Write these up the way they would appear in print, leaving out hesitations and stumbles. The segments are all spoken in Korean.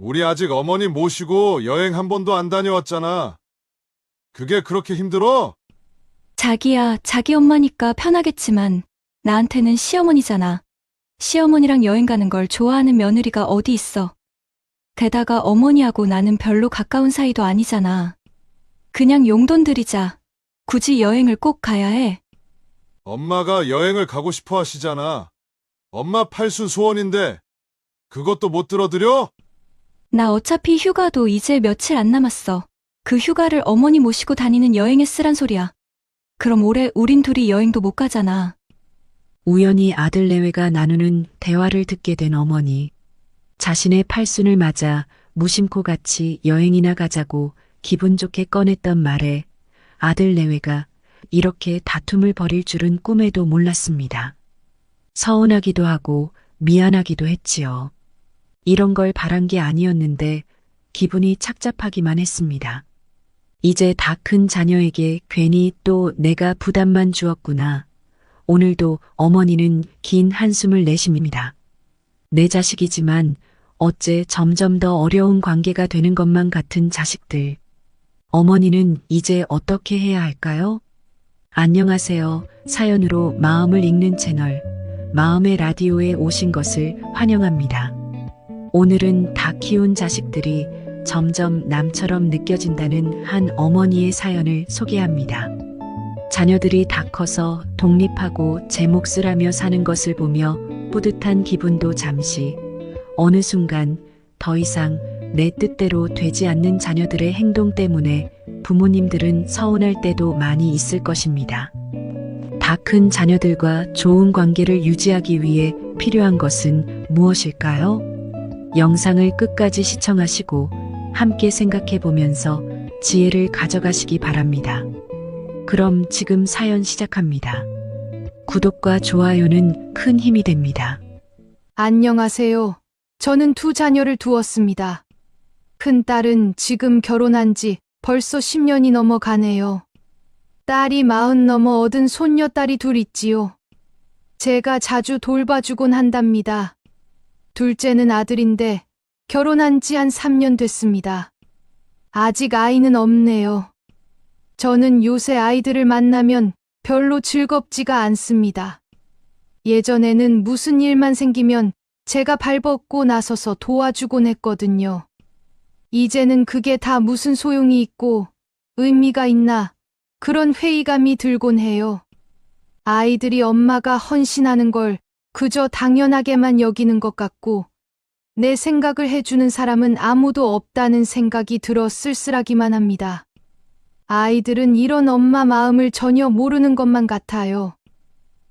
우리 아직 어머니 모시고 여행 한 번도 안 다녀왔잖아. 그게 그렇게 힘들어? 자기야, 자기 엄마니까 편하겠지만 나한테는 시어머니잖아. 시어머니랑 여행 가는 걸 좋아하는 며느리가 어디 있어. 게다가 어머니하고 나는 별로 가까운 사이도 아니잖아. 그냥 용돈 들이자. 굳이 여행을 꼭 가야 해. 엄마가 여행을 가고 싶어 하시잖아. 엄마 팔순 소원인데 그것도 못 들어드려? 나 어차피 휴가도 이제 며칠 안 남았어. 그 휴가를 어머니 모시고 다니는 여행에 쓰란 소리야. 그럼 올해 우린 둘이 여행도 못 가잖아. 우연히 아들 내외가 나누는 대화를 듣게 된 어머니. 자신의 팔순을 맞아 무심코 같이 여행이나 가자고 기분 좋게 꺼냈던 말에 아들 내외가 이렇게 다툼을 벌일 줄은 꿈에도 몰랐습니다. 서운하기도 하고 미안하기도 했지요. 이런 걸 바란 게 아니었는데 기분이 착잡하기만 했습니다. 이제 다 큰 자녀에게 괜히 또 내가 부담만 주었구나. 오늘도 어머니는 긴 한숨을 내쉽니다. 내 자식이지만 어째 점점 더 어려운 관계가 되는 것만 같은 자식들. 어머니는 이제 어떻게 해야 할까요? 안녕하세요. 사연으로 마음을 읽는 채널 마음의 라디오에 오신 것을 환영합니다. 오늘은 다 키운 자식들이 점점 남처럼 느껴진다는 한 어머니의 사연을 소개합니다. 자녀들이 다 커서 독립하고 제 몫을 하며 사는 것을 보며 뿌듯한 기분도 잠시, 어느 순간 더 이상 내 뜻대로 되지 않는 자녀들의 행동 때문에 부모님들은 서운할 때도 많이 있을 것입니다. 다 큰 자녀들과 좋은 관계를 유지하기 위해 필요한 것은 무엇일까요? 영상을 끝까지 시청하시고 함께 생각해 보면서 지혜를 가져가시기 바랍니다. 그럼 지금 사연 시작합니다. 구독과 좋아요는 큰 힘이 됩니다. 안녕하세요. 저는 두 자녀를 두었습니다. 큰딸은 지금 결혼한 지 벌써 10년이 넘어가네요. 딸이 40 넘어 얻은 손녀딸이 둘 있지요. 제가 자주 돌봐주곤 한답니다. 둘째는 아들인데 결혼한 지 한 3년 됐습니다. 아직 아이는 없네요. 저는 요새 아이들을 만나면 별로 즐겁지가 않습니다. 예전에는 무슨 일만 생기면 제가 발벗고 나서서 도와주곤 했거든요. 이제는 그게 다 무슨 소용이 있고 의미가 있나 그런 회의감이 들곤 해요. 아이들이 엄마가 헌신하는 걸 그저 당연하게만 여기는 것 같고 내 생각을 해주는 사람은 아무도 없다는 생각이 들어 쓸쓸하기만 합니다. 아이들은 이런 엄마 마음을 전혀 모르는 것만 같아요.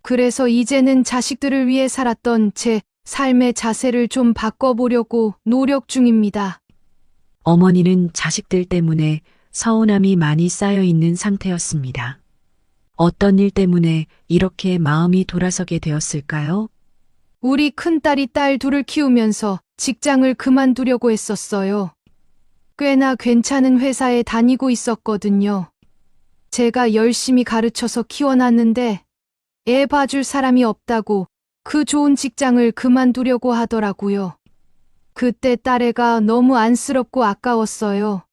그래서 이제는 자식들을 위해 살았던 제 삶의 자세를 좀 바꿔보려고 노력 중입니다. 어머니는 자식들 때문에 서운함이 많이 쌓여 있는 상태였습니다. 어떤 일 때문에 이렇게 마음이 돌아서게 되었을까요? 우리 큰딸이 딸 둘을 키우면서 직장을 그만두려고 했었어요. 꽤나 괜찮은 회사에 다니고 있었거든요. 제가 열심히 가르쳐서 키워놨는데 애 봐줄 사람이 없다고 그 좋은 직장을 그만두려고 하더라고요. 그때 딸애가 너무 안쓰럽고 아까웠어요.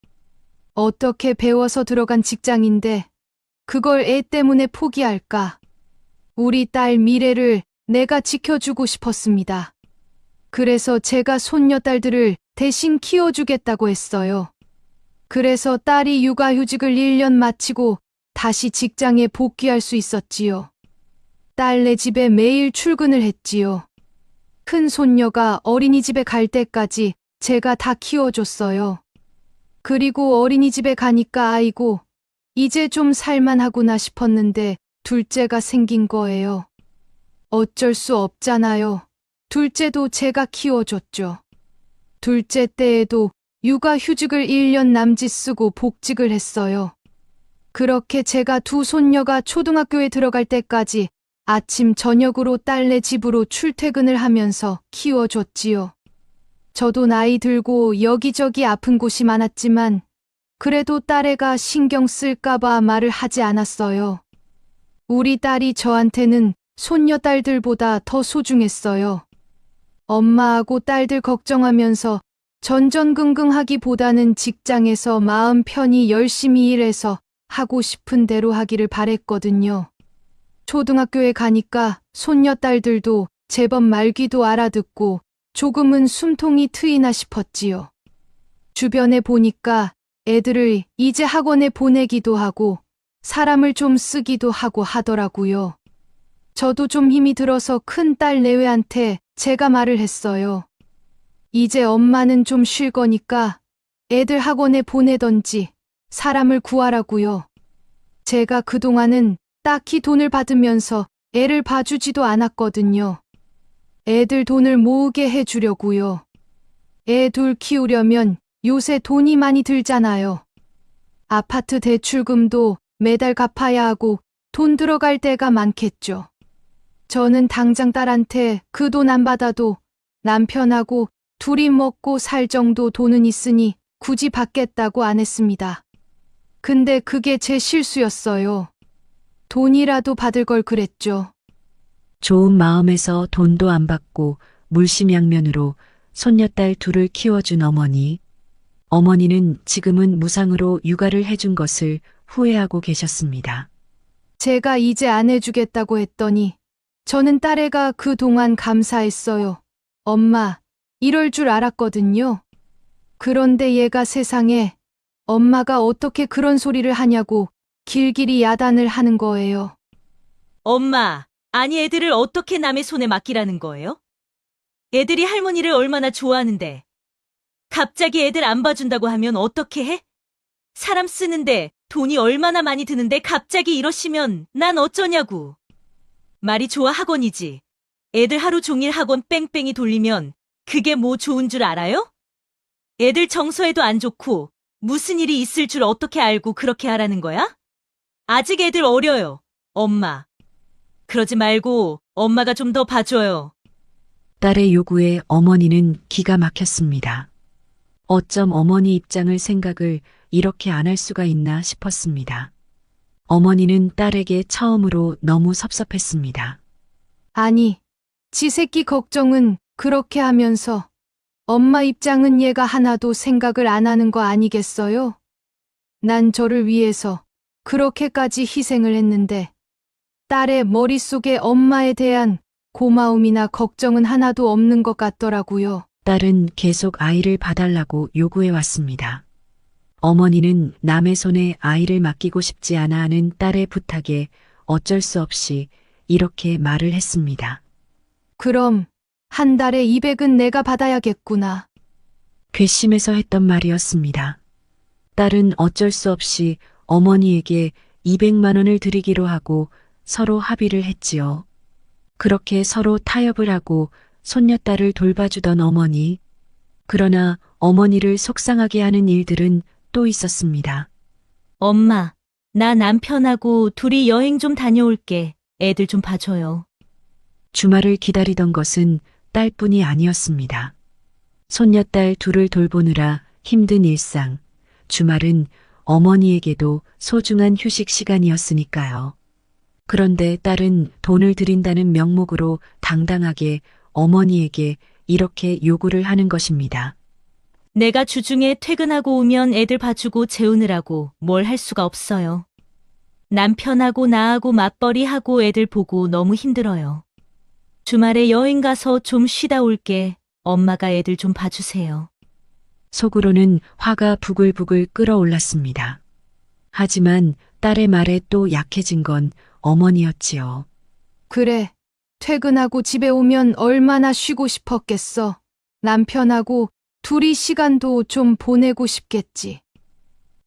어떻게 배워서 들어간 직장인데 그걸 애 때문에 포기할까? 우리 딸 미래를 내가 지켜주고 싶었습니다. 그래서 제가 손녀딸들을 대신 키워주겠다고 했어요. 그래서 딸이 육아휴직을 1년 마치고 다시 직장에 복귀할 수 있었지요. 딸네 집에 매일 출근을 했지요. 큰 손녀가 어린이집에 갈 때까지 제가 다 키워줬어요. 그리고 어린이집에 가니까 아이고, 이제 좀 살만하구나 싶었는데 둘째가 생긴 거예요. 어쩔 수 없잖아요. 둘째도 제가 키워줬죠. 둘째 때에도 육아휴직을 1년 남짓 쓰고 복직을 했어요. 그렇게 제가 두 손녀가 초등학교에 들어갈 때까지 아침 저녁으로 딸네 집으로 출퇴근을 하면서 키워줬지요. 저도 나이 들고 여기저기 아픈 곳이 많았지만 그래도 딸애가 신경 쓸까봐 말을 하지 않았어요. 우리 딸이 저한테는 손녀딸들보다 더 소중했어요. 엄마하고 딸들 걱정하면서 전전긍긍하기보다는 직장에서 마음 편히 열심히 일해서 하고 싶은 대로 하기를 바랬거든요. 초등학교에 가니까 손녀딸들도 제법 말귀도 알아듣고 조금은 숨통이 트이나 싶었지요. 주변에 보니까 애들을 이제 학원에 보내기도 하고 사람을 좀 쓰기도 하고 하더라고요. 저도 좀 힘이 들어서 큰딸 내외한테 제가 말을 했어요. 이제 엄마는 좀 쉴 거니까 애들 학원에 보내던지 사람을 구하라고요. 제가 그동안은 딱히 돈을 받으면서 애를 봐주지도 않았거든요. 애들 돈을 모으게 해주려고요. 애 둘 키우려면 요새 돈이 많이 들잖아요. 아파트 대출금도 매달 갚아야 하고 돈 들어갈 때가 많겠죠. 저는 당장 딸한테 그 돈 안 받아도 남편하고 둘이 먹고 살 정도 돈은 있으니 굳이 받겠다고 안 했습니다. 근데 그게 제 실수였어요. 돈이라도 받을 걸 그랬죠. 좋은 마음에서 돈도 안 받고 물심양면으로 손녀딸 둘을 키워준 어머니. 어머니는 지금은 무상으로 육아를 해준 것을 후회하고 계셨습니다. 제가 이제 안 해주겠다고 했더니 저는 딸애가 그동안 감사했어요. 엄마, 이럴 줄 알았거든요. 그런데 얘가 세상에 엄마가 어떻게 그런 소리를 하냐고 길길이 야단을 하는 거예요. 엄마, 아니 애들을 어떻게 남의 손에 맡기라는 거예요? 애들이 할머니를 얼마나 좋아하는데 갑자기 애들 안 봐준다고 하면 어떻게 해? 사람 쓰는데 돈이 얼마나 많이 드는데 갑자기 이러시면 난 어쩌냐고. 말이 좋아 학원이지. 애들 하루 종일 학원 뺑뺑이 돌리면 그게 뭐 좋은 줄 알아요? 애들 정서에도 안 좋고 무슨 일이 있을 줄 어떻게 알고 그렇게 하라는 거야? 아직 애들 어려요, 엄마. 그러지 말고 엄마가 좀 더 봐줘요. 딸의 요구에 어머니는 기가 막혔습니다. 어쩜 어머니 입장을 생각을 이렇게 안 할 수가 있나 싶었습니다. 어머니는 딸에게 처음으로 너무 섭섭했습니다. 아니, 지 새끼 걱정은 그렇게 하면서 엄마 입장은 얘가 하나도 생각을 안 하는 거 아니겠어요? 난 저를 위해서 그렇게까지 희생을 했는데 딸의 머릿속에 엄마에 대한 고마움이나 걱정은 하나도 없는 것 같더라고요. 딸은 계속 아이를 봐달라고 요구해 왔습니다. 어머니는 남의 손에 아이를 맡기고 싶지 않아 하는 딸의 부탁에 어쩔 수 없이 이렇게 말을 했습니다. 그럼 한 달에 200은 내가 받아야겠구나. 괘씸해서 했던 말이었습니다. 딸은 어쩔 수 없이 어머니에게 200만 원을 드리기로 하고 서로 합의를 했지요. 그렇게 서로 타협을 하고 손녀딸을 돌봐주던 어머니. 그러나 어머니를 속상하게 하는 일들은 또 있었습니다. 엄마, 나 남편하고 둘이 여행 좀 다녀올게. 애들 좀 봐줘요. 주말을 기다리던 것은 딸뿐이 아니었습니다. 손녀딸 둘을 돌보느라 힘든 일상, 주말은 어머니에게도 소중한 휴식 시간이었으니까요. 그런데 딸은 돈을 드린다는 명목으로 당당하게 어머니에게 이렇게 요구를 하는 것입니다. 내가 주중에 퇴근하고 오면 애들 봐주고 재우느라고 뭘 할 수가 없어요. 남편하고 나하고 맞벌이하고 애들 보고 너무 힘들어요. 주말에 여행 가서 좀 쉬다 올게. 엄마가 애들 좀 봐주세요. 속으로는 화가 부글부글 끓어올랐습니다. 하지만 딸의 말에 또 약해진 건 어머니였지요. 그래, 퇴근하고 집에 오면 얼마나 쉬고 싶었겠어. 남편하고 둘이 시간도 좀 보내고 싶겠지.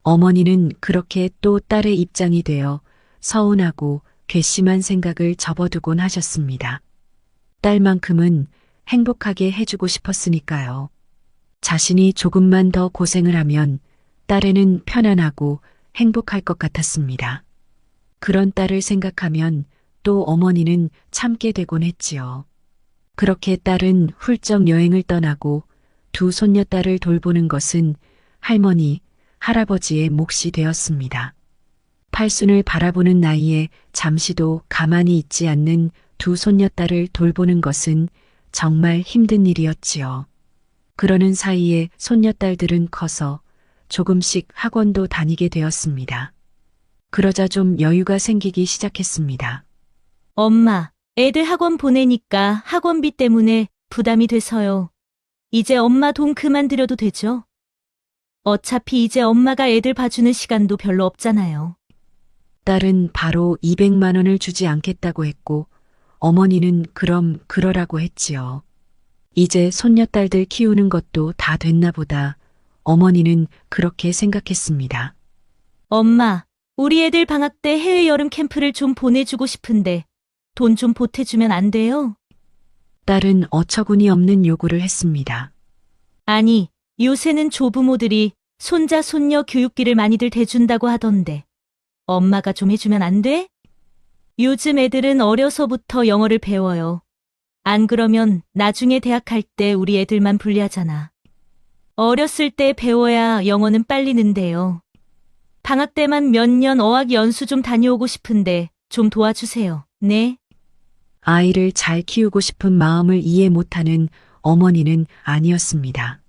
어머니는 그렇게 또 딸의 입장이 되어 서운하고 괘씸한 생각을 접어두곤 하셨습니다. 딸만큼은 행복하게 해주고 싶었으니까요. 자신이 조금만 더 고생을 하면 딸에는 편안하고 행복할 것 같았습니다. 그런 딸을 생각하면 또 어머니는 참게 되곤 했지요. 그렇게 딸은 훌쩍 여행을 떠나고 두 손녀딸을 돌보는 것은 할머니, 할아버지의 몫이 되었습니다. 팔순을 바라보는 나이에 잠시도 가만히 있지 않는 두 손녀딸을 돌보는 것은 정말 힘든 일이었지요. 그러는 사이에 손녀딸들은 커서 조금씩 학원도 다니게 되었습니다. 그러자 좀 여유가 생기기 시작했습니다. 엄마, 애들 학원 보내니까 학원비 때문에 부담이 돼서요. 이제 엄마 돈 그만 들여도 되죠? 어차피 이제 엄마가 애들 봐주는 시간도 별로 없잖아요. 딸은 바로 200만 원을 주지 않겠다고 했고 어머니는 그럼 그러라고 했지요. 이제 손녀딸들 키우는 것도 다 됐나 보다. 어머니는 그렇게 생각했습니다. 엄마, 우리 애들 방학 때 해외 여름 캠프를 좀 보내주고 싶은데 돈 좀 보태주면 안 돼요? 딸은 어처구니 없는 요구를 했습니다. 아니, 요새는 조부모들이 손자, 손녀 교육비를 많이들 대준다고 하던데 엄마가 좀 해주면 안 돼? 요즘 애들은 어려서부터 영어를 배워요. 안 그러면 나중에 대학 갈 때 우리 애들만 불리하잖아. 어렸을 때 배워야 영어는 빨리 는데요. 방학 때만 몇 년 어학 연수 좀 다녀오고 싶은데 좀 도와주세요. 네? 아이를 잘 키우고 싶은 마음을 이해 못하는 어머니는 아니었습니다.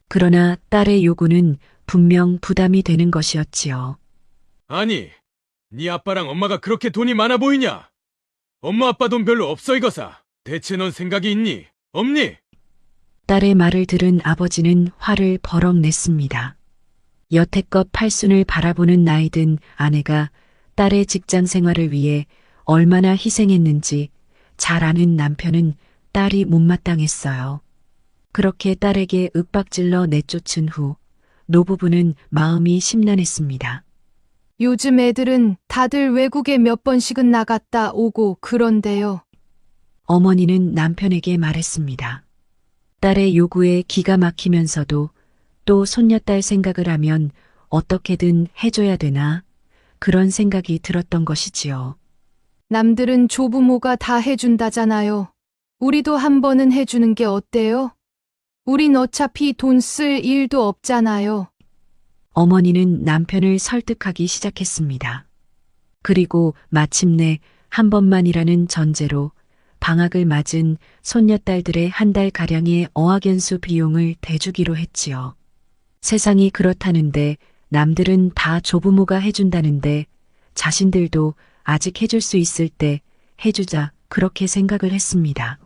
그러나 딸의 요구는 분명 부담이 되는 것이었지요. 아니, 네 아빠랑 엄마가 그렇게 돈이 많아 보이냐? 엄마 아빠 돈 별로 없어 이거사. 대체 넌 생각이 있니? 없니? 딸의 말을 들은 아버지는 화를 버럭 냈습니다. 여태껏 팔순을 바라보는 나이 든 아내가 딸의 직장 생활을 위해 얼마나 희생했는지 잘 아는 남편은 딸이 못마땅했어요. 그렇게 딸에게 윽박질러 내쫓은 후 노부부는 마음이 심란했습니다. 요즘 애들은 다들 외국에 몇 번씩은 나갔다 오고 그런데요. 어머니는 남편에게 말했습니다. 딸의 요구에 기가 막히면서도 또 손녀딸 생각을 하면 어떻게든 해줘야 되나 그런 생각이 들었던 것이지요. 남들은 조부모가 다 해준다잖아요. 우리도 한 번은 해주는 게 어때요? 우린 어차피 돈 쓸 일도 없잖아요. 어머니는 남편을 설득하기 시작했습니다. 그리고 마침내 한 번만이라는 전제로 방학을 맞은 손녀딸들의 한 달 가량의 어학연수 비용을 대주기로 했지요. 세상이 그렇다는데 남들은 다 조부모가 해준다는데 자신들도 아직 해줄 수 있을 때 해주자 그렇게 생각을 했습니다.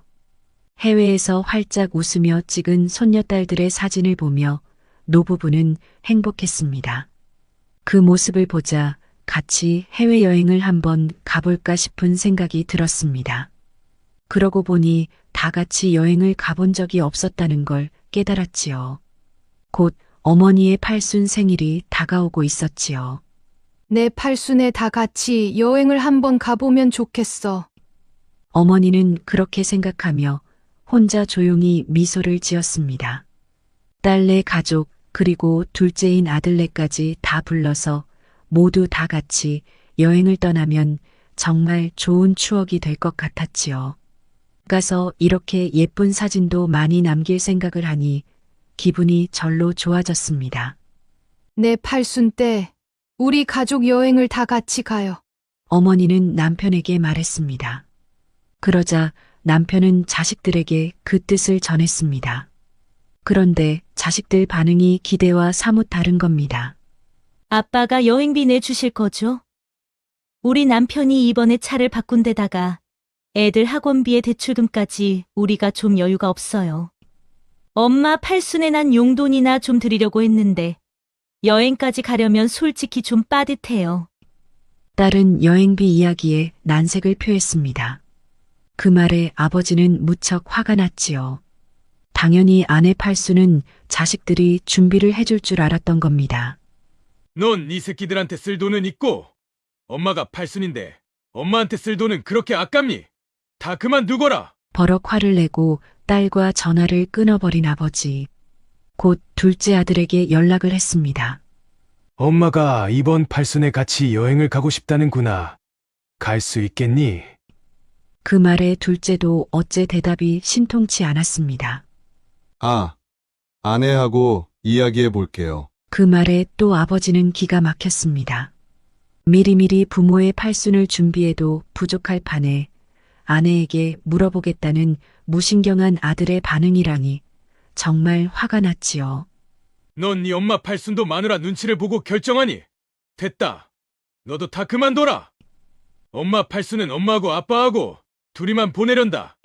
해외에서 활짝 웃으며 찍은 손녀딸들의 사진을 보며 노부부는 행복했습니다. 그 모습을 보자 같이 해외여행을 한번 가볼까 싶은 생각이 들었습니다. 그러고 보니 다 같이 여행을 가본 적이 없었다는 걸 깨달았지요. 곧 어머니의 팔순 생일이 다가오고 있었지요. 내 팔순에 다 같이 여행을 한번 가보면 좋겠어. 어머니는 그렇게 생각하며 혼자 조용히 미소를 지었습니다. 딸네 가족 그리고 둘째인 아들네까지 다 불러서 모두 다 같이 여행을 떠나면 정말 좋은 추억이 될 것 같았지요. 가서 이렇게 예쁜 사진도 많이 남길 생각을 하니 기분이 절로 좋아졌습니다. 내 팔순 때 우리 가족 여행을 다 같이 가요. 어머니는 남편에게 말했습니다. 그러자 남편은 자식들에게 그 뜻을 전했습니다. 그런데 자식들 반응이 기대와 사뭇 다른 겁니다. 아빠가 여행비 내주실 거죠? 우리 남편이 이번에 차를 바꾼 데다가 애들 학원비에 대출금까지 우리가 좀 여유가 없어요. 엄마 팔순에 난 용돈이나 좀 드리려고 했는데 여행까지 가려면 솔직히 좀 빠듯해요. 딸은 여행비 이야기에 난색을 표했습니다. 그 말에 아버지는 무척 화가 났지요. 당연히 아내 팔순은 자식들이 준비를 해줄 줄 알았던 겁니다. 넌 네 새끼들한테 쓸 돈은 있고 엄마가 팔순인데 엄마한테 쓸 돈은 그렇게 아깝니? 다 그만두거라. 버럭 화를 내고 딸과 전화를 끊어버린 아버지. 곧 둘째 아들에게 연락을 했습니다. 엄마가 이번 팔순에 같이 여행을 가고 싶다는구나. 갈 수 있겠니? 그 말에 둘째도 어째 대답이 신통치 않았습니다. 아, 아내하고 이야기해 볼게요. 그 말에 또 아버지는 기가 막혔습니다. 미리미리 부모의 팔순을 준비해도 부족할 판에 아내에게 물어보겠다는 무신경한 아들의 반응이라니 정말 화가 났지요. 넌 네 엄마 팔순도 마누라 눈치를 보고 결정하니? 됐다. 너도 다 그만둬라. 엄마 팔순은 엄마하고 아빠하고 둘이만 보내련다.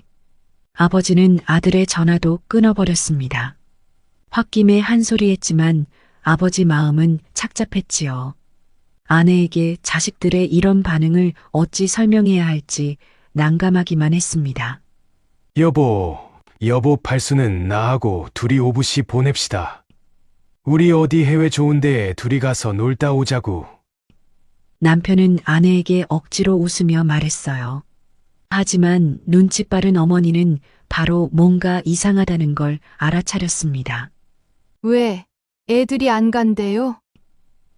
아버지는 아들의 전화도 끊어버렸습니다. 홧김에 한 소리 했지만 아버지 마음은 착잡했지요. 아내에게 자식들의 이런 반응을 어찌 설명해야 할지 난감하기만 했습니다. 여보 팔순은 나하고 둘이 오붓이 보냅시다. 우리 어디 해외 좋은 데에 둘이 가서 놀다 오자구. 남편은 아내에게 억지로 웃으며 말했어요. 하지만 눈치 빠른 어머니는 바로 뭔가 이상하다는 걸 알아차렸습니다. 왜? 애들이 안 간대요?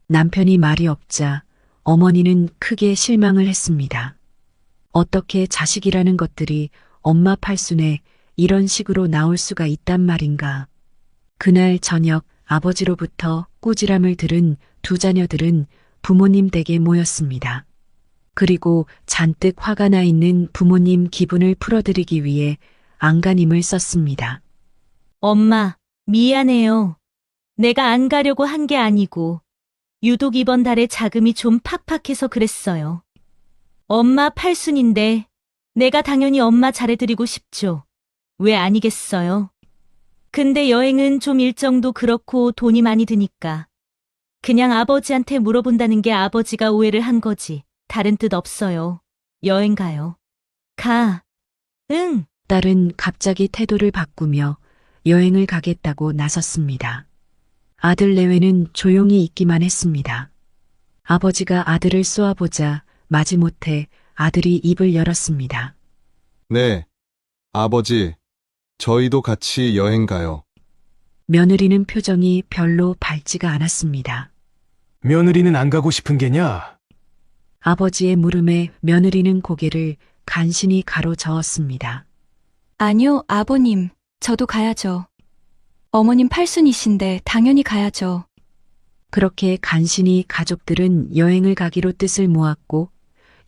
남편이 말이 없자 어머니는 크게 실망을 했습니다. 어떻게 자식이라는 것들이 엄마 팔순에 이런 식으로 나올 수가 있단 말인가. 그날 저녁 아버지로부터 꾸지람을 들은 두 자녀들은 부모님 댁에 모였습니다. 그리고 잔뜩 화가 나 있는 부모님 기분을 풀어드리기 위해 안간힘을 썼습니다. 엄마, 미안해요. 내가 안 가려고 한 게 아니고 유독 이번 달에 자금이 좀 팍팍해서 그랬어요. 엄마 팔순인데 내가 당연히 엄마 잘해드리고 싶죠. 왜 아니겠어요? 근데 여행은 좀 일정도 그렇고 돈이 많이 드니까 그냥 아버지한테 물어본다는 게 아버지가 오해를 한 거지. 다른 뜻 없어요. 여행 가요. 가. 응. 딸은 갑자기 태도를 바꾸며 여행을 가겠다고 나섰습니다. 아들 내외는 조용히 있기만 했습니다. 아버지가 아들을 쏘아보자 마지못해 아들이 입을 열었습니다. 네. 아버지, 저희도 같이 여행 가요. 며느리는 표정이 별로 밝지가 않았습니다. 며느리는 안 가고 싶은 게냐? 아버지의 물음에 며느리는 고개를 간신히 가로저었습니다. 아니요, 아버님. 저도 가야죠. 어머님 팔순이신데 당연히 가야죠. 그렇게 간신히 가족들은 여행을 가기로 뜻을 모았고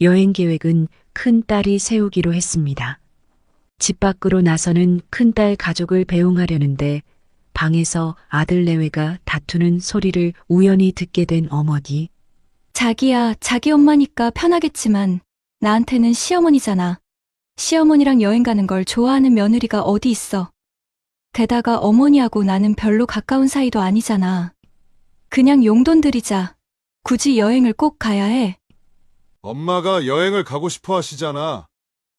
여행 계획은 큰 딸이 세우기로 했습니다. 집 밖으로 나서는 큰딸 가족을 배웅하려는데 방에서 아들 내외가 다투는 소리를 우연히 듣게 된 어머니. 자기야, 자기 엄마니까 편하겠지만 나한테는 시어머니잖아. 시어머니랑 여행 가는 걸 좋아하는 며느리가 어디 있어. 게다가 어머니하고 나는 별로 가까운 사이도 아니잖아. 그냥 용돈 들이자. 굳이 여행을 꼭 가야 해. 엄마가 여행을 가고 싶어 하시잖아.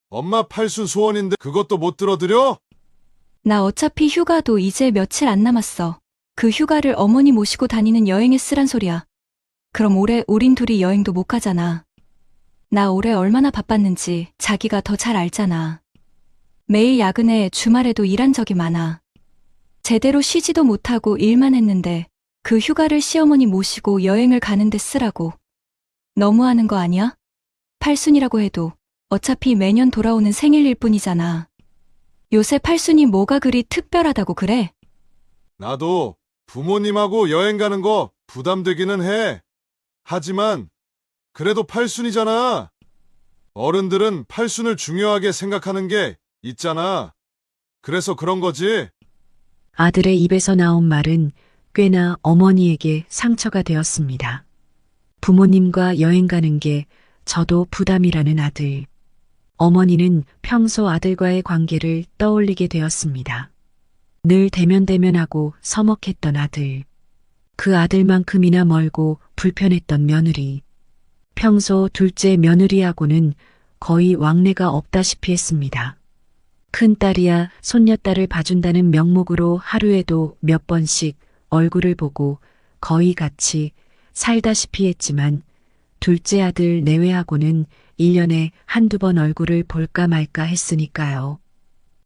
엄마 팔순 소원인데 그것도 못 들어드려? 나 어차피 휴가도 이제 며칠 안 남았어. 그 휴가를 어머니 모시고 다니는 여행에 쓰란 소리야. 그럼 올해 우린 둘이 여행도 못 가잖아. 나 올해 얼마나 바빴는지 자기가 더 잘 알잖아. 매일 야근에 주말에도 일한 적이 많아. 제대로 쉬지도 못하고 일만 했는데 그 휴가를 시어머니 모시고 여행을 가는데 쓰라고. 너무하는 거 아니야? 팔순이라고 해도 어차피 매년 돌아오는 생일일 뿐이잖아. 요새 팔순이 뭐가 그리 특별하다고 그래? 나도 부모님하고 여행 가는 거 부담되기는 해. 하지만 그래도 팔순이잖아. 어른들은 팔순을 중요하게 생각하는 게 있잖아. 그래서 그런 거지. 아들의 입에서 나온 말은 꽤나 어머니에게 상처가 되었습니다. 부모님과 여행 가는 게 저도 부담이라는 아들. 어머니는 평소 아들과의 관계를 떠올리게 되었습니다. 늘 대면대면하고 서먹했던 아들. 그 아들만큼이나 멀고 불편했던 며느리. 평소 둘째 며느리하고는 거의 왕래가 없다시피 했습니다. 큰딸이야 손녀딸을 봐준다는 명목으로 하루에도 몇 번씩 얼굴을 보고 거의 같이 살다시피 했지만 둘째 아들 내외하고는 1년에 한두 번 얼굴을 볼까 말까 했으니까요.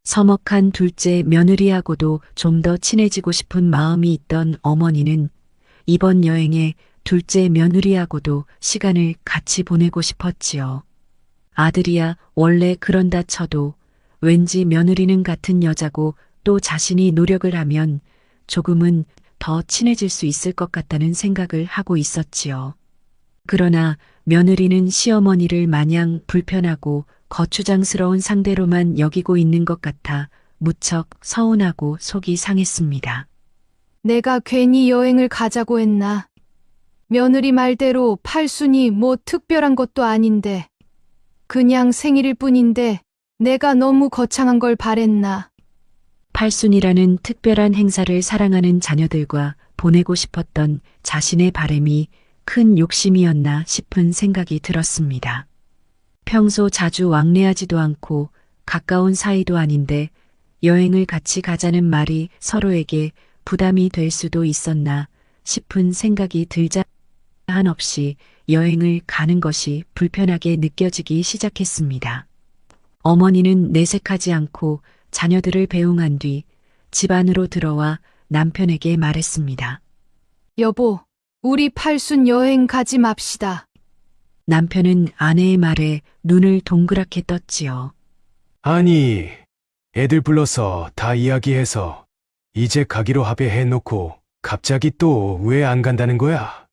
서먹한 둘째 며느리하고도 좀 더 친해지고 싶은 마음이 있던 어머니는 이번 여행에 둘째 며느리하고도 시간을 같이 보내고 싶었지요. 아들이야 원래 그런다 쳐도 왠지 며느리는 같은 여자고 또 자신이 노력을 하면 조금은 더 친해질 수 있을 것 같다는 생각을 하고 있었지요. 그러나 며느리는 시어머니를 마냥 불편하고 거추장스러운 상대로만 여기고 있는 것 같아 무척 서운하고 속이 상했습니다. 내가 괜히 여행을 가자고 했나? 며느리 말대로 팔순이 뭐 특별한 것도 아닌데, 그냥 생일일 뿐인데 내가 너무 거창한 걸 바랬나? 팔순이라는 특별한 행사를 사랑하는 자녀들과 보내고 싶었던 자신의 바람이 큰 욕심이었나 싶은 생각이 들었습니다. 평소 자주 왕래하지도 않고 가까운 사이도 아닌데 여행을 같이 가자는 말이 서로에게 부담이 될 수도 있었나 싶은 생각이 들자 한없이 여행을 가는 것이 불편하게 느껴지기 시작했습니다. 어머니는 내색하지 않고 자녀들을 배웅한 뒤 집 안으로 들어와 남편에게 말했습니다. 여보, 우리 팔순 여행 가지 맙시다. 남편은 아내의 말에 눈을 동그랗게 떴지요. 아니, 애들 불러서 다 이야기해서 이제 가기로 합의해놓고 갑자기 또 왜 안 간다는 거야?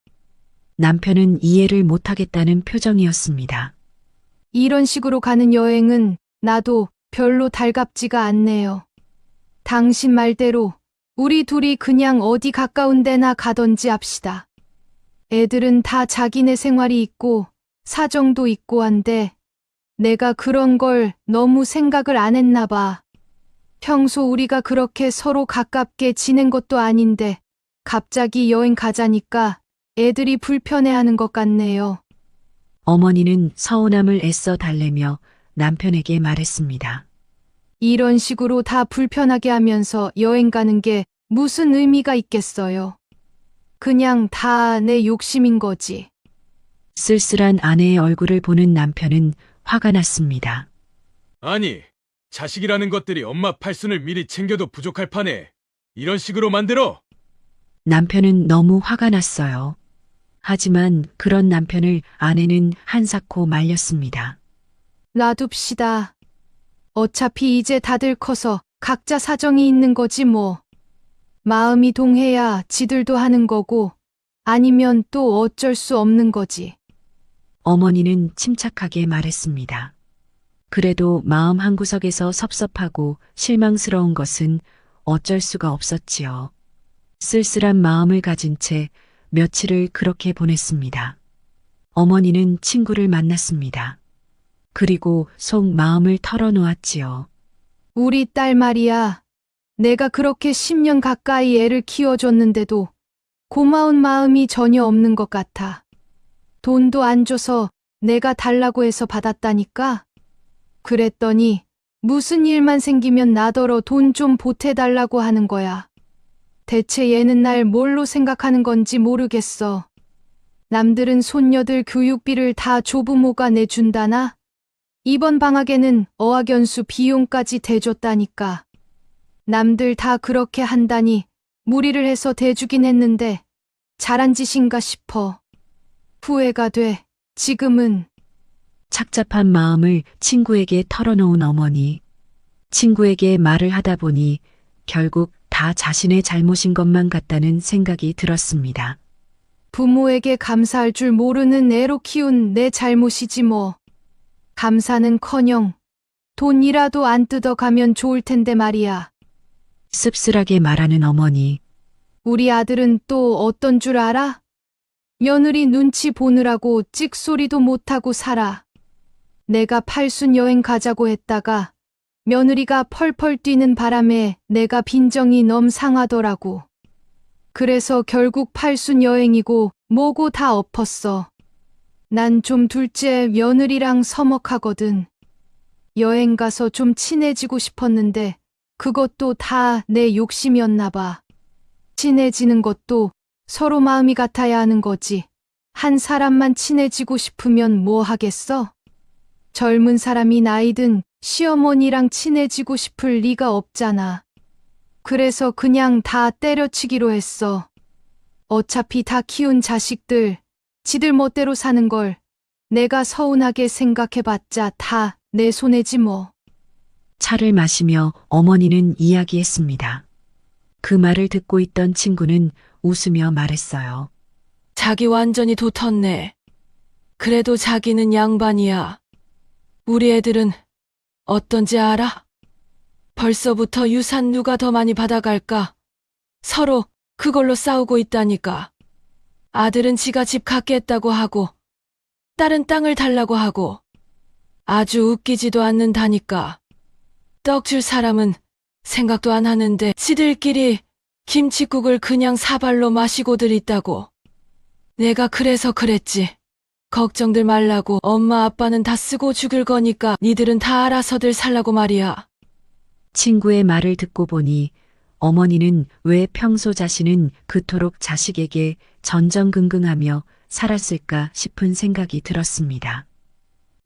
남편은 이해를 못하겠다는 표정이었습니다. 이런 식으로 가는 여행은 나도 별로 달갑지가 않네요. 당신 말대로 우리 둘이 그냥 어디 가까운 데나 가던지 합시다. 애들은 다 자기네 생활이 있고 사정도 있고 한데 내가 그런 걸 너무 생각을 안 했나 봐. 평소 우리가 그렇게 서로 가깝게 지낸 것도 아닌데 갑자기 여행 가자니까 애들이 불편해하는 것 같네요. 어머니는 서운함을 애써 달래며 남편에게 말했습니다. 이런 식으로 다 불편하게 하면서 여행 가는 게 무슨 의미가 있겠어요. 그냥 다 내 욕심인 거지. 쓸쓸한 아내의 얼굴을 보는 남편은 화가 났습니다. 아니, 자식이라는 것들이 엄마 팔순을 미리 챙겨도 부족할 판에 이런 식으로 만들어? 남편은 너무 화가 났어요. 하지만 그런 남편을 아내는 한사코 말렸습니다. 놔둡시다. 어차피 이제 다들 커서 각자 사정이 있는 거지 뭐. 마음이 동해야 지들도 하는 거고 아니면 또 어쩔 수 없는 거지. 어머니는 침착하게 말했습니다. 그래도 마음 한구석에서 섭섭하고 실망스러운 것은 어쩔 수가 없었지요. 쓸쓸한 마음을 가진 채 며칠을 그렇게 보냈습니다. 어머니는 친구를 만났습니다. 그리고 속 마음을 털어놓았지요. 우리 딸 말이야. 내가 그렇게 10년 가까이 애를 키워줬는데도 고마운 마음이 전혀 없는 것 같아. 돈도 안 줘서 내가 달라고 해서 받았다니까? 그랬더니 무슨 일만 생기면 나더러 돈 좀 보태달라고 하는 거야. 대체 얘는 날 뭘로 생각하는 건지 모르겠어. 남들은 손녀들 교육비를 다 조부모가 내준다나? 이번 방학에는 어학연수 비용까지 대줬다니까. 남들 다 그렇게 한다니 무리를 해서 대주긴 했는데 잘한 짓인가 싶어. 후회가 돼. 지금은. 착잡한 마음을 친구에게 털어놓은 어머니. 친구에게 말을 하다 보니 결국 다 자신의 잘못인 것만 같다는 생각이 들었습니다. 부모에게 감사할 줄 모르는 애로 키운 내 잘못이지 뭐. 감사는커녕 돈이라도 안 뜯어가면 좋을 텐데 말이야. 씁쓸하게 말하는 어머니. 우리 아들은 또 어떤 줄 알아? 며느리 눈치 보느라고 찍소리도 못하고 살아. 내가 팔순 여행 가자고 했다가 며느리가 펄펄 뛰는 바람에 내가 빈정이 넘 상하더라고. 그래서 결국 팔순 여행이고 뭐고 다 엎었어. 난 좀 둘째 며느리랑 서먹하거든. 여행 가서 좀 친해지고 싶었는데 그것도 다 내 욕심이었나 봐. 친해지는 것도 서로 마음이 같아야 하는 거지. 한 사람만 친해지고 싶으면 뭐 하겠어? 젊은 사람이 나이든 시어머니랑 친해지고 싶을 리가 없잖아. 그래서 그냥 다 때려치기로 했어. 어차피 다 키운 자식들, 지들 멋대로 사는 걸 내가 서운하게 생각해봤자 다 내 손해지 뭐. 차를 마시며 어머니는 이야기했습니다. 그 말을 듣고 있던 친구는 웃으며 말했어요. 자기 완전히 도텄네. 그래도 자기는 양반이야. 우리 애들은 어떤지 알아? 벌써부터 유산 누가 더 많이 받아갈까? 서로 그걸로 싸우고 있다니까. 아들은 지가 집 갖겠다고 하고, 딸은 땅을 달라고 하고, 아주 웃기지도 않는다니까. 떡 줄 사람은 생각도 안 하는데 지들끼리 김칫국을 그냥 사발로 마시고들 있다고. 내가 그래서 그랬지. 걱정들 말라고. 엄마 아빠는 다 쓰고 죽을 거니까 니들은 다 알아서들 살라고 말이야. 친구의 말을 듣고 보니 어머니는 왜 평소 자신은 그토록 자식에게 전전긍긍하며 살았을까 싶은 생각이 들었습니다.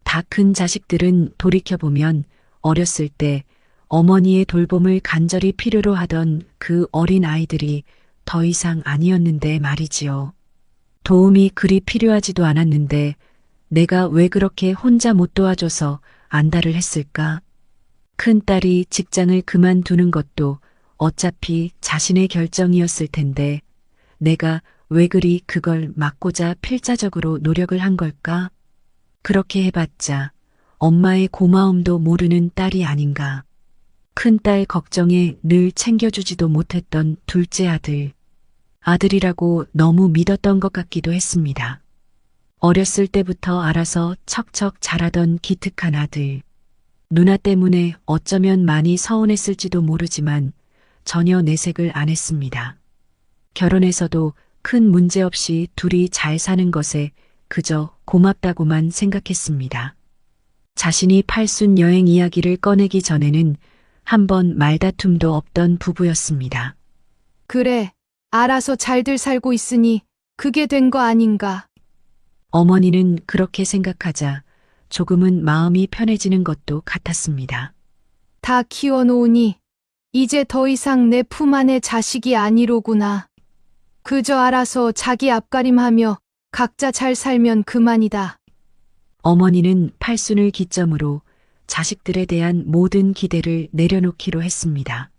다 큰 자식들은 돌이켜보면 어렸을 때 어머니의 돌봄을 간절히 필요로 하던 그 어린 아이들이 더 이상 아니었는데 말이지요. 도움이 그리 필요하지도 않았는데 내가 왜 그렇게 혼자 못 도와줘서 안달을 했을까? 큰딸이 직장을 그만두는 것도 어차피 자신의 결정이었을 텐데 내가 왜 그리 그걸 막고자 필사적으로 노력을 한 걸까? 그렇게 해봤자 엄마의 고마움도 모르는 딸이 아닌가. 큰딸 걱정에 늘 챙겨주지도 못했던 둘째 아들. 아들이라고 너무 믿었던 것 같기도 했습니다. 어렸을 때부터 알아서 척척 자라던 기특한 아들. 누나 때문에 어쩌면 많이 서운했을지도 모르지만 전혀 내색을 안 했습니다. 결혼해서도 큰 문제 없이 둘이 잘 사는 것에 그저 고맙다고만 생각했습니다. 자신이 팔순 여행 이야기를 꺼내기 전에는 한 번 말다툼도 없던 부부였습니다. 그래, 알아서 잘들 살고 있으니 그게 된 거 아닌가. 어머니는 그렇게 생각하자 조금은 마음이 편해지는 것도 같았습니다. 다 키워놓으니 이제 더 이상 내 품 안의 자식이 아니로구나. 그저 알아서 자기 앞가림하며 각자 잘 살면 그만이다. 어머니는 팔순을 기점으로 자식들에 대한 모든 기대를 내려놓기로 했습니다.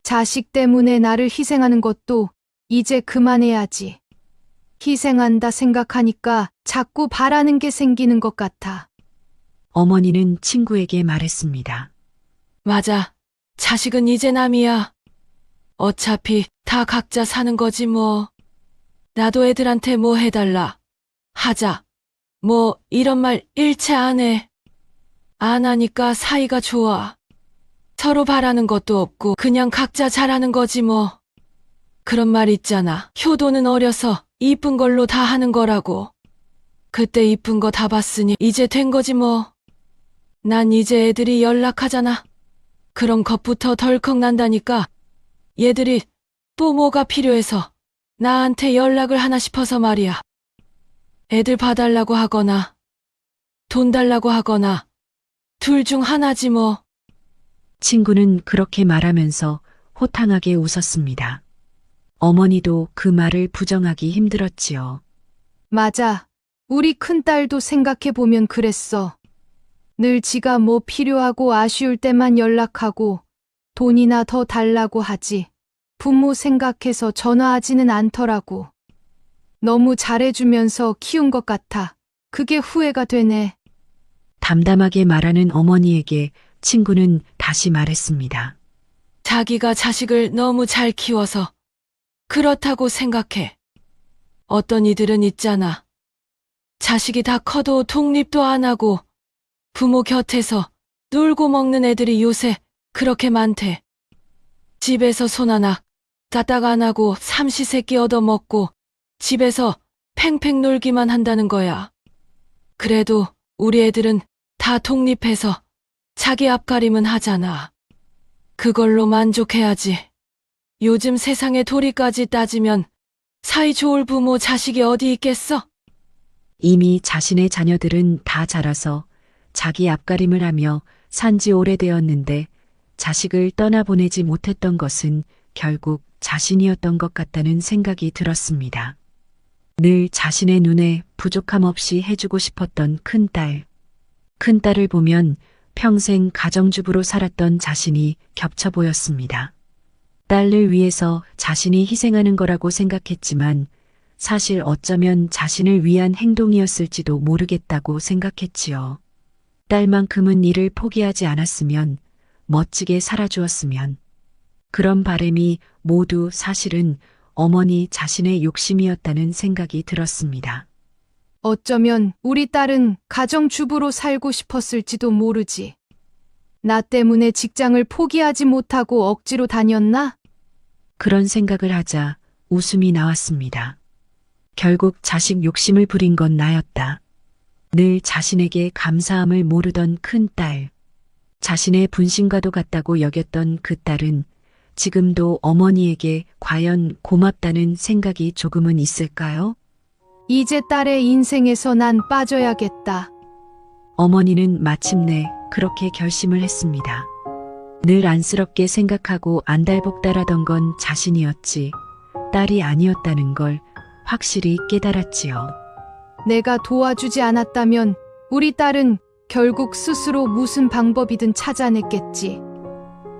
자식 때문에 나를 희생하는 것도 이제 그만해야지. 희생한다 생각하니까 자꾸 바라는 게 생기는 것 같아. 어머니는 친구에게 말했습니다. 맞아. 자식은 이제 남이야. 어차피 다 각자 사는 거지 뭐. 나도 애들한테 뭐 해달라. 하자. 뭐 이런 말 일체 안 해. 안 하니까 사이가 좋아. 서로 바라는 것도 없고 그냥 각자 잘하는 거지 뭐. 그런 말 있잖아. 효도는 어려서 이쁜 걸로 다 하는 거라고. 그때 이쁜 거 다 봤으니 이제 된 거지 뭐. 난 이제 애들이 연락하잖아. 그런 것부터 덜컥 난다니까. 얘들이 또 뭐가 필요해서 나한테 연락을 하나 싶어서 말이야. 애들 봐달라고 하거나 돈 달라고 하거나 둘 중 하나지 뭐. 친구는 그렇게 말하면서 호탕하게 웃었습니다. 어머니도 그 말을 부정하기 힘들었지요. 맞아. 우리 큰딸도 생각해보면 그랬어. 늘 지가 뭐 필요하고 아쉬울 때만 연락하고 돈이나 더 달라고 하지. 부모 생각해서 전화하지는 않더라고. 너무 잘해주면서 키운 것 같아. 그게 후회가 되네. 담담하게 말하는 어머니에게 친구는 다시 말했습니다. 자기가 자식을 너무 잘 키워서 그렇다고 생각해. 어떤 이들은 있잖아. 자식이 다 커도 독립도 안 하고 부모 곁에서 놀고 먹는 애들이 요새 그렇게 많대. 집에서 손 하나 까딱 안 하고 삼시세끼 얻어먹고 집에서 팽팽 놀기만 한다는 거야. 그래도 우리 애들은 다 독립해서 자기 앞가림은 하잖아. 그걸로 만족해야지. 요즘 세상의 도리까지 따지면 사이 좋을 부모 자식이 어디 있겠어? 이미 자신의 자녀들은 다 자라서 자기 앞가림을 하며 산지 오래되었는데 자식을 떠나보내지 못했던 것은 결국 자신이었던 것 같다는 생각이 들었습니다. 늘 자신의 눈에 부족함 없이 해주고 싶었던 큰딸. 큰딸을 보면 평생 가정주부로 살았던 자신이 겹쳐 보였습니다. 딸을 위해서 자신이 희생하는 거라고 생각했지만 사실 어쩌면 자신을 위한 행동이었을지도 모르겠다고 생각했지요. 딸만큼은 일을 포기하지 않았으면 멋지게 살아주었으면. 그런 바람이 모두 사실은 어머니 자신의 욕심이었다는 생각이 들었습니다. 어쩌면 우리 딸은 가정주부로 살고 싶었을지도 모르지. 나 때문에 직장을 포기하지 못하고 억지로 다녔나? 그런 생각을 하자 웃음이 나왔습니다. 결국 자식 욕심을 부린 건 나였다. 늘 자신에게 감사함을 모르던 큰 딸. 자신의 분신과도 같다고 여겼던 그 딸은 지금도 어머니에게 과연 고맙다는 생각이 조금은 있을까요? 이제 딸의 인생에서 난 빠져야겠다. 어머니는 마침내 그렇게 결심을 했습니다. 늘 안쓰럽게 생각하고 안달복달하던 건 자신이었지 딸이 아니었다는 걸 확실히 깨달았지요. 내가 도와주지 않았다면 우리 딸은 결국 스스로 무슨 방법이든 찾아냈겠지.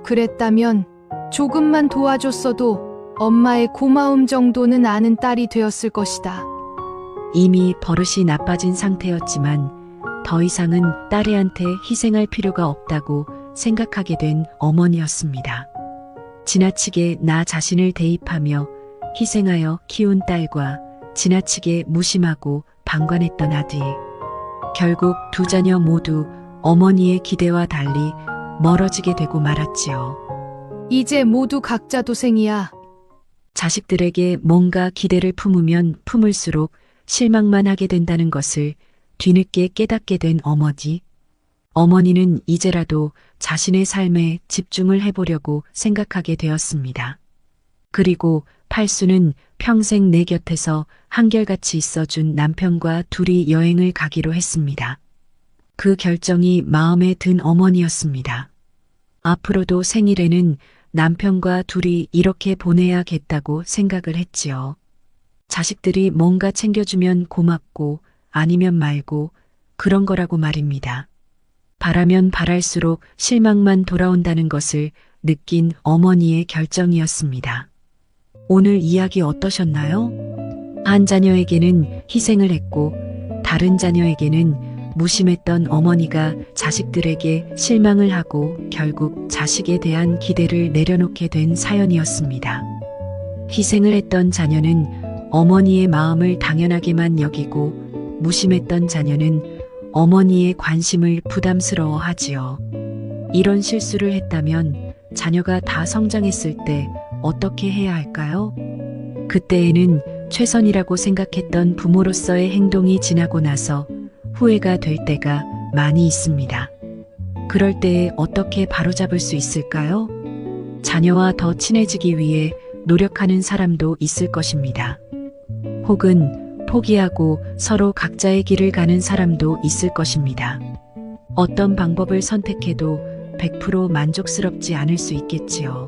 그랬다면 조금만 도와줬어도 엄마의 고마움 정도는 아는 딸이 되었을 것이다. 이미 버릇이 나빠진 상태였지만 더 이상은 딸애한테 희생할 필요가 없다고 생각하게 된 어머니였습니다. 지나치게 나 자신을 대입하며 희생하여 키운 딸과 지나치게 무심하고 방관했던 아들. 결국 두 자녀 모두 어머니의 기대와 달리 멀어지게 되고 말았지요. 이제 모두 각자 도생이야. 자식들에게 뭔가 기대를 품으면 품을수록 실망만 하게 된다는 것을 뒤늦게 깨닫게 된 어머니. 어머니는 이제라도 자신의 삶에 집중을 해보려고 생각하게 되었습니다. 그리고 팔수는 평생 내 곁에서 한결같이 있어준 남편과 둘이 여행을 가기로 했습니다. 그 결정이 마음에 든 어머니였습니다. 앞으로도 생일에는 남편과 둘이 이렇게 보내야겠다고 생각을 했지요. 자식들이 뭔가 챙겨주면 고맙고 아니면 말고 그런 거라고 말입니다. 바라면 바랄수록 실망만 돌아온다는 것을 느낀 어머니의 결정이었습니다. 오늘 이야기 어떠셨나요? 한 자녀에게는 희생을 했고 다른 자녀에게는 무심했던 어머니가 자식들에게 실망을 하고 결국 자식에 대한 기대를 내려놓게 된 사연이었습니다. 희생을 했던 자녀는 어머니의 마음을 당연하게만 여기고 무심했던 자녀는 어머니의 관심을 부담스러워하지요. 이런 실수를 했다면 자녀가 다 성장했을 때 어떻게 해야 할까요? 그때에는 최선이라고 생각했던 부모로서의 행동이 지나고 나서 후회가 될 때가 많이 있습니다. 그럴 때에 어떻게 바로잡을 수 있을까요? 자녀와 더 친해지기 위해 노력하는 사람도 있을 것입니다. 혹은 포기하고 서로 각자의 길을 가는 사람도 있을 것입니다. 어떤 방법을 선택해도 100% 만족스럽지 않을 수 있겠지요.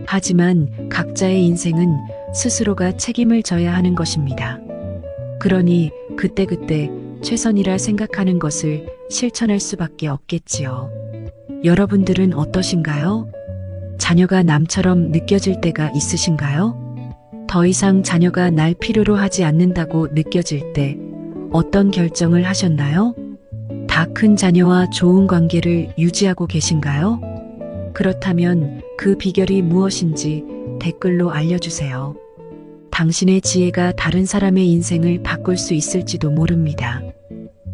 하지만 각자의 인생은 스스로가 책임을 져야 하는 것입니다. 그러니 그때그때 최선이라 생각하는 것을 실천할 수밖에 없겠지요. 여러분들은 어떠신가요? 자녀가 남처럼 느껴질 때가 있으신가요? 더 이상 자녀가 날 필요로 하지 않는다고 느껴질 때 어떤 결정을 하셨나요? 다 큰 자녀와 좋은 관계를 유지하고 계신가요? 그렇다면 그 비결이 무엇인지 댓글로 알려주세요. 당신의 지혜가 다른 사람의 인생을 바꿀 수 있을지도 모릅니다.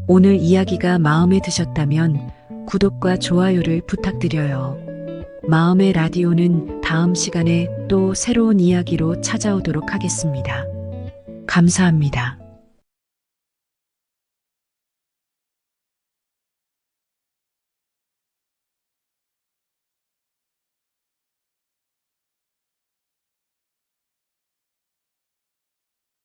오늘 이야기가 마음에 드셨다면 구독과 좋아요를 부탁드려요. 마음의 라디오는 다음 시간에 또 새로운 이야기로 찾아오도록 하겠습니다. 감사합니다.